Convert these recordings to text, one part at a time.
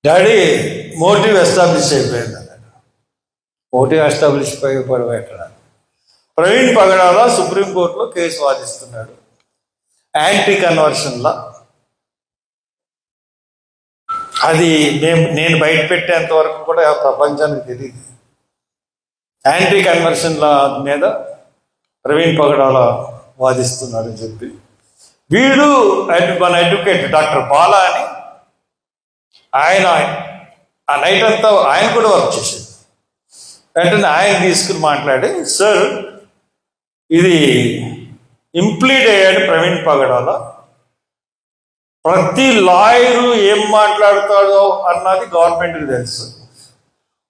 Daddy motive establish అయిపోయింది అన్నాడు. Motive establish అయిపోవడం ఎక్కడ? ప్రవీణ్ పగడాల సుప్రీంకోర్టులో కేసు వాదిస్తున్నాడు యాంటీ కన్వర్షన్లా. అది నేను బయట పెట్టేంత వరకు కూడా ప్రపంచానికి తెలియదు. యాంటీ కన్వర్షన్ల మీద ప్రవీణ్ పగడాల వాదిస్తున్నాడని చెప్పి వీడు మన అడ్వకేట్ డాక్టర్ బాలా అని ఆయన ఆ నైట్ అంతా ఆయన కూడా వర్క్ చేశాడు. వెంటనే ఆయన తీసుకుని మాట్లాడి, సార్ ఇది ఇంప్లీడ్ అయ్యాడు ప్రవీణ్ పగడాల, ప్రతి లాయరు ఏం మాట్లాడతాడో అన్నది గవర్నమెంట్కి తెలుసు,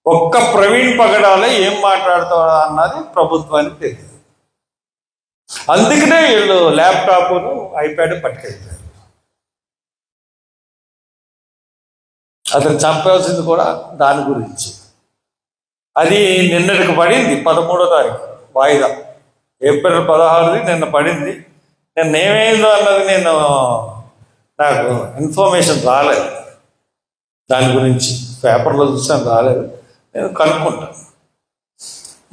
ఒక్క ప్రవీణ్ పగడాల ఏం మాట్లాడతాడో అన్నది ప్రభుత్వానికి తెలియదు. అందుకనే వీళ్ళు ల్యాప్టాప్ను ఐప్యాడ్ పట్టుకెళ్తారు. అతను చంపాల్సింది కూడా దాని గురించి. అది నిన్నటికి పడింది 13వ తారీఖు వాయిదా. ఏప్రిల్ 16ది నిన్న పడింది. నిన్న ఏమైందో అన్నది నాకు ఇన్ఫర్మేషన్ రాలేదు, దాని గురించి పేపర్లో చూసాను, రాలేదు. నేను కనుక్కుంటాను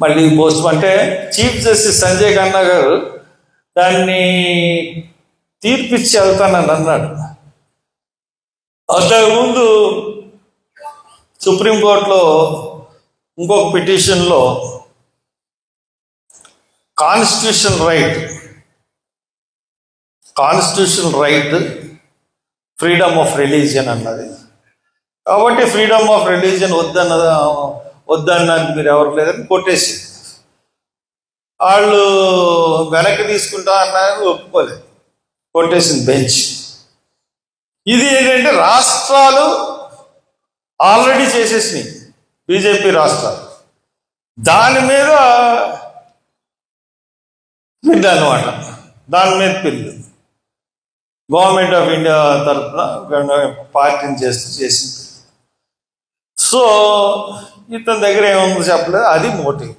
మళ్ళీ పోస్ట్. అంటే చీఫ్ జస్టిస్ సంజయ్ ఖన్నా గారు దాన్ని తీర్పిచ్చి వెళ్తానని అన్నాడు. అంతకుముందు సుప్రీంకోర్టులో ఇంకొక పిటిషన్లో constitutional right freedom of religion అన్నది. కాబట్టి ఫ్రీడమ్ ఆఫ్ రిలీజియన్ వద్దన్నది మీరు ఎవరు లేదని కొట్టేసి వాళ్ళు వెనక్కి తీసుకుంటా అన్నారు, ఒప్పుకోలేదు, కొట్టేసింది బెంచ్. ఇది ఏంటంటే రాష్ట్రాలు ఆల్రెడీ చేసేసినాయి, బీజేపీ రాష్ట్రాలు, దాని మీద పిల్లు అనమాట, దాని మీద పిల్లు గవర్నమెంట్ ఆఫ్ ఇండియా తరఫున పార్టీని చేసింది. సో ఇతని దగ్గర ఏముందో చెప్పలేదు, అది మోటివ్.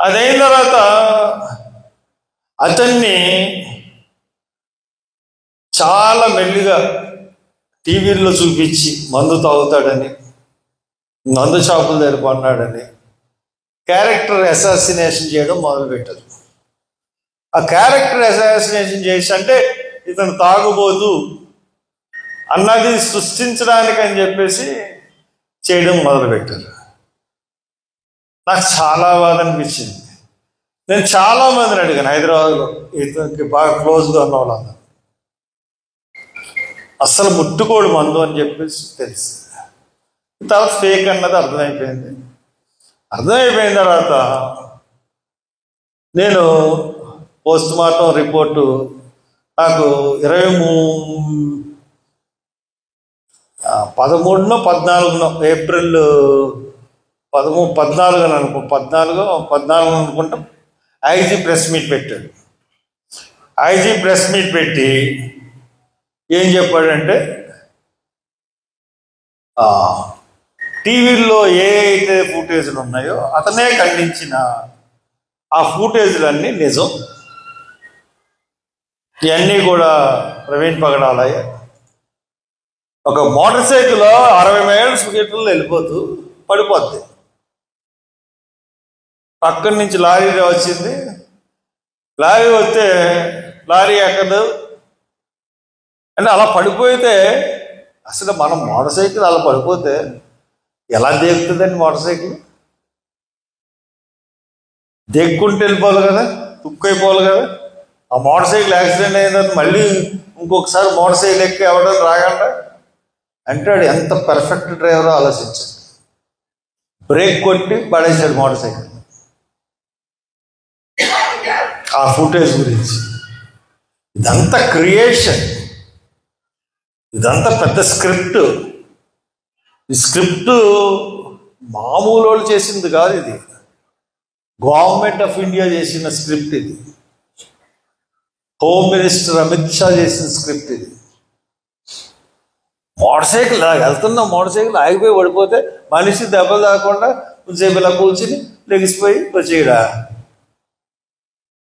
అదైన తర్వాత అతన్ని చాలా మెల్లిగా టీవీల్లో చూపించి మందు తాగుతాడని, మందు షాపుల దగ్గర కొన్నాడని క్యారెక్టర్ అసాసినేషన్ చేయడం మొదలుపెట్టారు. ఆ క్యారెక్టర్ అసాసినేషన్ చేసి అంటే ఇతను తాగుబోదు అన్నది సృష్టించడానికి అని చెప్పేసి చేయడం మొదలుపెట్టారు. నాకు చాలా బాధ అనిపించింది. నేను చాలామందిని అడిగాను హైదరాబాద్లో, ఇతనికి బాగా క్లోజ్గా ఉన్న వాళ్ళందరూ, అస్సలు ముట్టుకోడు మందు అని చెప్పేసి తెలిసి. తర్వాత ఫేక్ అన్నది అర్థమైపోయింది. అర్థమైపోయిన తర్వాత నేను పోస్ట్ మార్టం రిపోర్టు నాకు 13నో 14నో ఏప్రిల్ 14 అనుకుంటాం ఐజీ ప్రెస్ మీట్ పెట్టాడు. ఐజీ ప్రెస్ మీట్ పెట్టి ఏం చెప్పాడంటే, టీవీల్లో ఏ అయితే ఫుటేజ్లు ఉన్నాయో అతనే ఖండించిన ఆ ఫుటేజ్లన్నీ నిజం, ఇవన్నీ కూడా ప్రవీణ్ పగడాలయ్య ఒక మోటార్ సైకిల్ 60 మైళ్ళ స్పీడ్లో వెళ్ళిపోతూ పడిపోద్ది, పక్కన నుంచి లారీ వచ్చింది, లారీ వస్తే లారీ ఎక్కదు అంటే అలా పడిపోతే, అసలు మనం మోటార్ సైకిల్ అలా పడిపోతే ఎలా దేగుతుందండి? మోటార్ సైకిల్ దేక్కుంటూ వెళ్ళిపోవాలి కదా, తుక్కైపోవాలి కదా. ఆ మోటార్ సైకిల్ యాక్సిడెంట్ అయిన తర్వాత మళ్ళీ ఇంకొకసారి మోటార్ సైకిల్ ఎక్కి ఎవడో రాగండా అంటాడు. ఎంత పర్ఫెక్ట్ డ్రైవరో ఆలోచించాడు. బ్రేక్ కొట్టి పడేశాడు మోటార్ సైకిల్. ఆ ఫుటేజ్ గురించి ఇదంతా క్రియేషన్, ఇదంతా పెద్ద స్క్రిప్ట్. ఈ స్క్రిప్ట్ మామూలు వాళ్ళు చేసింది కాదు, ఇది గవర్నమెంట్ ఆఫ్ ఇండియా చేసిన స్క్రిప్ట్, ఇది హోమ్ మినిస్టర్ అమిత్ షా చేసిన స్క్రిప్ట్. ఇది మోటార్ సైకిల్ వెళ్తున్నా, మోటార్ సైకిల్ ఆగిపోయి పడిపోతే మనిషి దెబ్బలు తాగకుండా కొంచెంసేపు ఇలా కూర్చుని లెగిసిపోయి వచ్చేయడా.